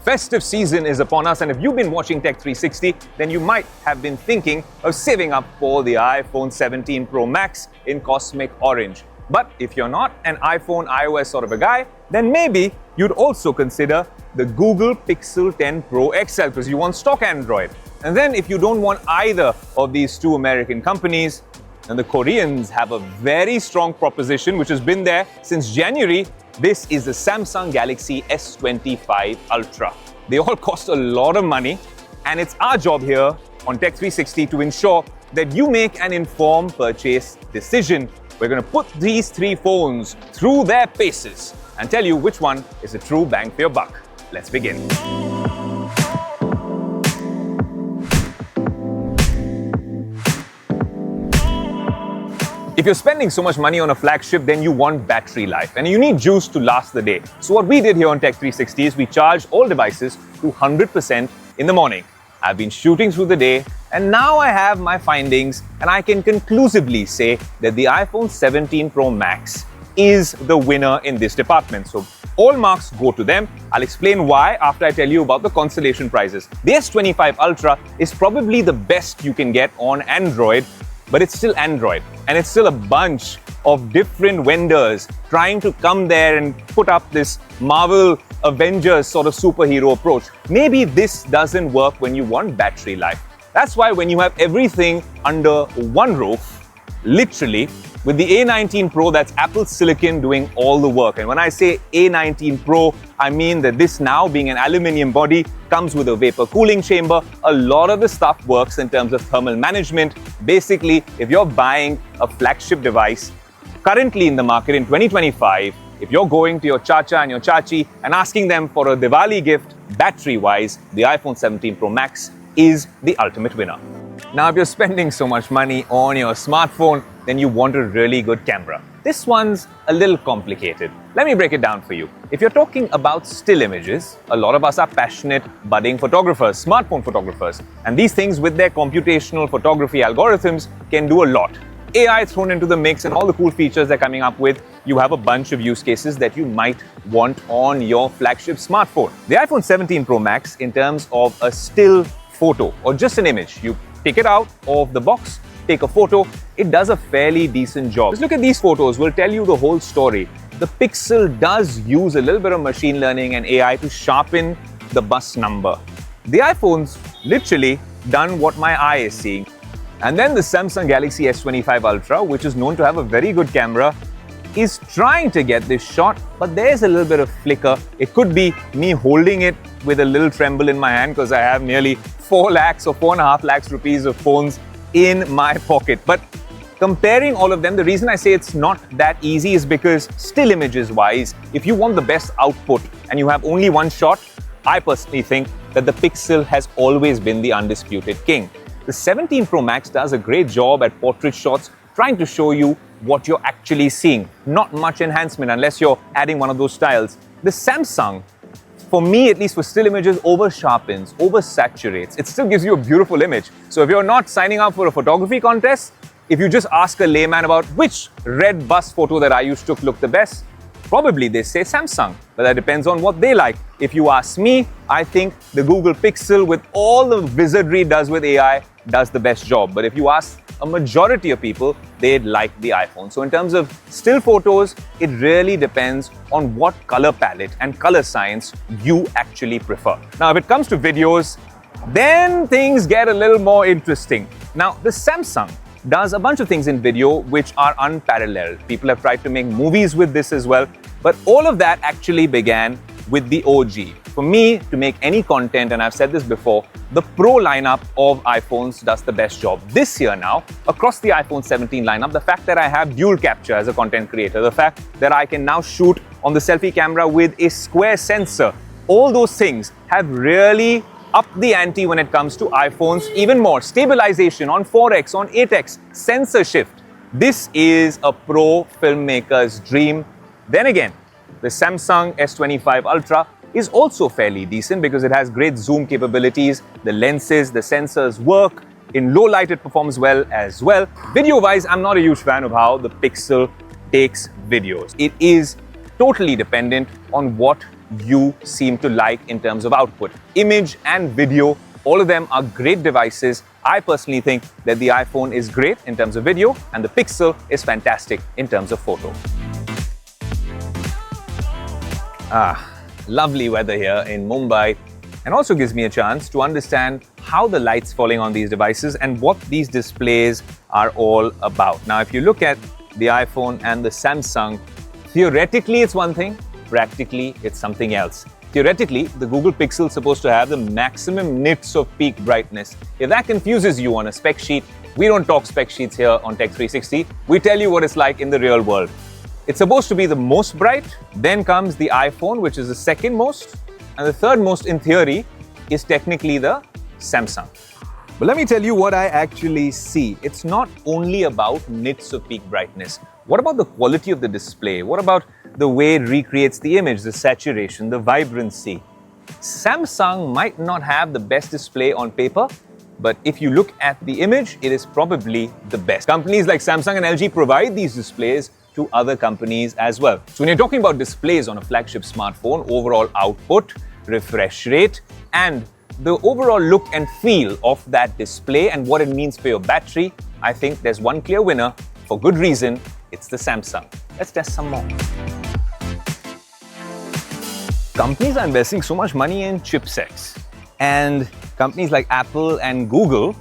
Festive season is upon us, and if you've been watching Tech 360, then you might have been thinking of saving up for the iPhone 17 Pro Max in cosmic orange. But if you're not an iPhone iOS sort of a guy, then maybe you'd also consider the Google Pixel 10 Pro XL because you want stock Android. And then if you don't want either of these two American companies, then the Koreans have a very strong proposition which has been there since January. This is the Samsung Galaxy S25 Ultra. They all cost a lot of money, and it's our job here on Tech 360 to ensure that you make an informed purchase decision. We're going to put these three phones through their paces and tell you which one is a true bang for your buck. Let's begin. If you're spending so much money on a flagship, then you want battery life and you need juice to last the day. So what we did here on Tech 360 is we charged all devices to 100% in the morning. I've been shooting through the day and now I have my findings and I can conclusively say that the iPhone 17 Pro Max is the winner in this department. So all marks go to them. I'll explain why after I tell you about the consolation prizes. The S25 Ultra is probably the best you can get on Android, but it's still Android and it's still a bunch of different vendors trying to come there and put up this Marvel Avengers sort of superhero approach. Maybe this doesn't work when you want battery life. That's why when you have everything under one roof, literally, with the A19 Pro, that's Apple Silicon doing all the work. And when I say A19 Pro, I mean that this now being an aluminium body comes with a vapor cooling chamber. A lot of the stuff works in terms of thermal management. Basically, if you're buying a flagship device currently in the market in 2025, if you're going to your chacha and your chachi and asking them for a Diwali gift, battery-wise, the iPhone 17 Pro Max is the ultimate winner. Now, if you're spending so much money on your smartphone, then you want a really good camera. This one's a little complicated. Let me break it down for you. If you're talking about still images, a lot of us are passionate budding photographers, smartphone photographers, and these things with their computational photography algorithms can do a lot. AI thrown into the mix and all the cool features they're coming up with, you have a bunch of use cases that you might want on your flagship smartphone. The iPhone 17 Pro Max, in terms of a still photo or just an image, you take it out of the box, take a photo, it does a fairly decent job. Just look at these photos, will tell you the whole story. The Pixel does use a little bit of machine learning and AI to sharpen the bus number. The iPhone's literally done what my eye is seeing. And then the Samsung Galaxy S25 Ultra, which is known to have a very good camera, is trying to get this shot, but there's a little bit of flicker. It could be me holding it with a little tremble in my hand because I have nearly 4 lakhs or 4.5 lakhs rupees of phones in my pocket. But comparing all of them, the reason I say it's not that easy is because still images wise, if you want the best output and you have only one shot, I personally think that the Pixel has always been the undisputed king. The 17 Pro Max does a great job at portrait shots, trying to show you what you're actually seeing. Not much enhancement unless you're adding one of those styles. The Samsung, for me, at least for still images, over sharpens, over saturates. It still gives you a beautiful image. So if you're not signing up for a photography contest, if you just ask a layman about which red bus photo that I used took looked the best, probably they say Samsung, but that depends on what they like. If you ask me, I think the Google Pixel, with all the wizardry it does with AI, does the best job. But if you ask a majority of people, they'd like the iPhone. So in terms of still photos, it really depends on what color palette and color science you actually prefer. Now, if it comes to videos, then things get a little more interesting. Now, the Samsung does a bunch of things in video which are unparalleled. People have tried to make movies with this as well, but all of that actually began with the OG. For me, to make any content, and I've said this before, the Pro lineup of iPhones does the best job. This year now, across the iPhone 17 lineup, the fact that I have dual capture as a content creator, the fact that I can now shoot on the selfie camera with a square sensor, all those things have really upped the ante when it comes to iPhones even more. Stabilization on 4x, on 8x, sensor shift. This is a pro filmmaker's dream. Then again, the Samsung S25 Ultra is also fairly decent because it has great zoom capabilities. The lenses, the sensors work. In low light, it performs well as well. Video-wise, I'm not a huge fan of how the Pixel takes videos. It is totally dependent on what you seem to like in terms of output. Image and video, all of them are great devices. I personally think that the iPhone is great in terms of video and the Pixel is fantastic in terms of photo. Lovely weather here in Mumbai, and also gives me a chance to understand how the light's falling on these devices and what these displays are all about. Now, if you look at the iPhone and the Samsung, theoretically it's one thing, practically it's something else. Theoretically, the Google Pixel is supposed to have the maximum nits of peak brightness. If that confuses you on a spec sheet, we don't talk spec sheets here on Tech 360. We tell you what it's like in the real world. It's supposed to be the most bright, then comes the iPhone, which is the second most, and the third most in theory is technically the Samsung. But let me tell you what I actually see. It's not only about nits of peak brightness. What about the quality of the display? What about the way it recreates the image, the saturation, the vibrancy? Samsung might not have the best display on paper, but if you look at the image, it is probably the best. Companies like Samsung and LG provide these displays to other companies as well. So when you're talking about displays on a flagship smartphone, overall output, refresh rate, and the overall look and feel of that display and what it means for your battery, I think there's one clear winner. For good reason, it's the Samsung. Let's test some more. Companies are investing so much money in chipsets, and companies like Apple and Google,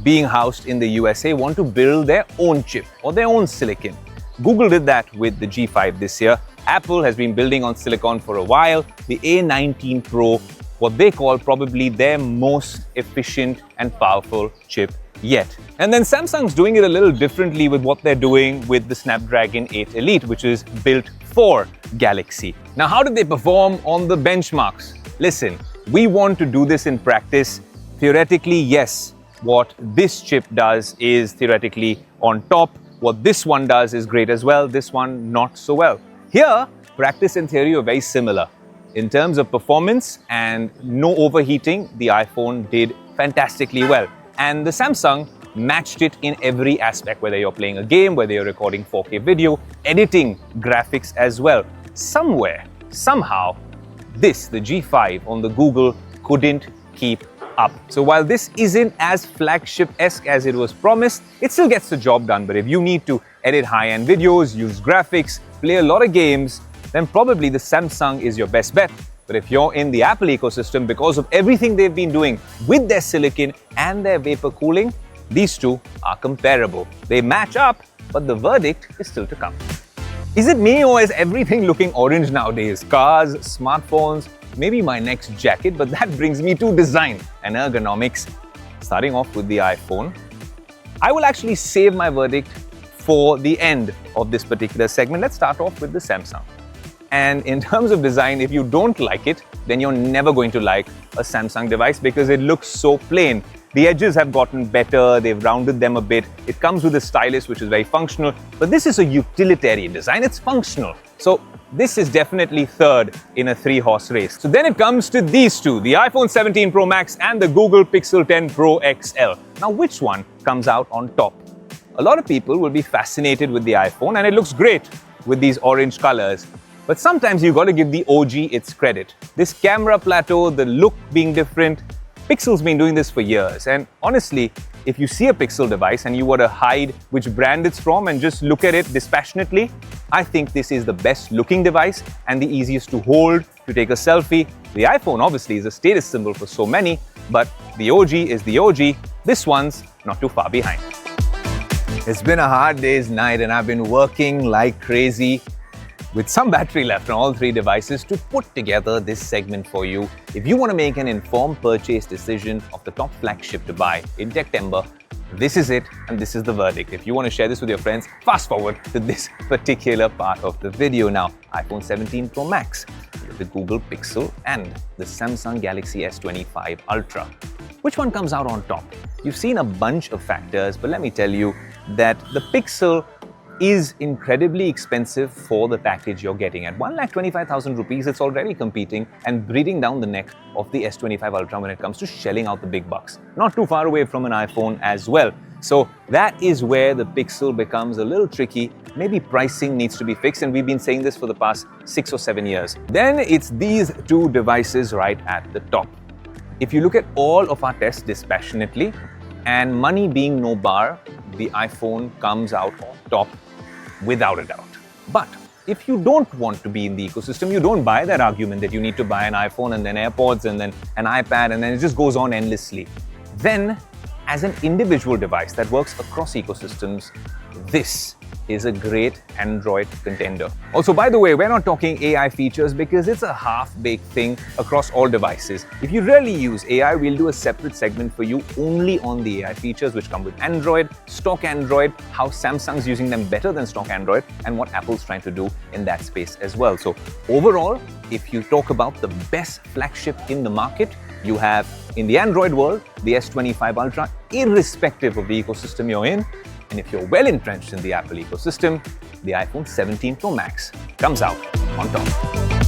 being housed in the USA, want to build their own chip or their own silicon. Google did that with the G5 this year. Apple has been building on silicon for a while. The A19 Pro, what they call probably their most efficient and powerful chip yet. And then Samsung's doing it a little differently with what they're doing with the Snapdragon 8 Elite, which is built for Galaxy. Now, how did they perform on the benchmarks? Listen, we want to do this in practice. Theoretically, yes, what this chip does is theoretically on top. What this one does is great as well, this one not so well. Here, practice and theory are very similar. In terms of performance and no overheating, the iPhone did fantastically well. And the Samsung matched it in every aspect, whether you're playing a game, whether you're recording 4K video, editing graphics as well. Somewhere, somehow, the G5 on the Google couldn't keep up. So while this isn't as flagship-esque as it was promised, it still gets the job done. But if you need to edit high-end videos, use graphics, play a lot of games, then probably the Samsung is your best bet. But if you're in the Apple ecosystem, because of everything they've been doing with their silicon and their vapor cooling, these two are comparable. They match up, but the verdict is still to come. Is it me, or is everything looking orange nowadays? Cars, smartphones, maybe my next jacket, but that brings me to design and ergonomics. Starting off with the iPhone, I will actually save my verdict for the end of this particular segment. Let's start off with the Samsung. And in terms of design, if you don't like it, then you're never going to like a Samsung device because it looks so plain. The edges have gotten better, they've rounded them a bit. It comes with a stylus which is very functional, but this is a utilitarian design, it's functional. So this is definitely third in a 3-horse race. So then it comes to these two, the iPhone 17 Pro Max and the Google Pixel 10 Pro XL. Now which one comes out on top? A lot of people will be fascinated with the iPhone and it looks great with these orange colors. But sometimes you've got to give the OG its credit. This camera plateau, the look being different, Pixel's been doing this for years. And honestly, if you see a Pixel device and you were to hide which brand it's from and just look at it dispassionately, I think this is the best looking device and the easiest to hold, to take a selfie. The iPhone obviously is a status symbol for so many, but the OG is the OG. This one's not too far behind. It's been a hard day's night and I've been working like crazy with some battery left on all three devices to put together this segment for you. If you want to make an informed purchase decision of the top flagship to buy in Techtember, this is it and this is the verdict. If you want to share this with your friends, fast forward to this particular part of the video now. iPhone 17 Pro Max, the Google Pixel and the Samsung Galaxy S25 Ultra. Which one comes out on top? You've seen a bunch of factors, but let me tell you that the Pixel is incredibly expensive for the package you're getting. At 1,25,000 rupees, it's already competing and breathing down the neck of the S25 Ultra when it comes to shelling out the big bucks. Not too far away from an iPhone as well. So that is where the Pixel becomes a little tricky. Maybe pricing needs to be fixed, and we've been saying this for the past 6 or 7 years. Then it's these two devices right at the top. If you look at all of our tests dispassionately, and money being no bar, the iPhone comes out on top without a doubt. But if you don't want to be in the ecosystem, you don't buy that argument that you need to buy an iPhone and then AirPods and then an iPad and then it just goes on endlessly. Then, as an individual device that works across ecosystems, this is a great Android contender. Also, by the way, we're not talking AI features because it's a half-baked thing across all devices. If you really use AI, we'll do a separate segment for you only on the AI features which come with Android, stock Android, how Samsung's using them better than stock Android, and what Apple's trying to do in that space as well. So overall, if you talk about the best flagship in the market, you have in the Android world, the S25 Ultra, irrespective of the ecosystem you're in. And if you're well entrenched in the Apple ecosystem, the iPhone 17 Pro Max comes out on top.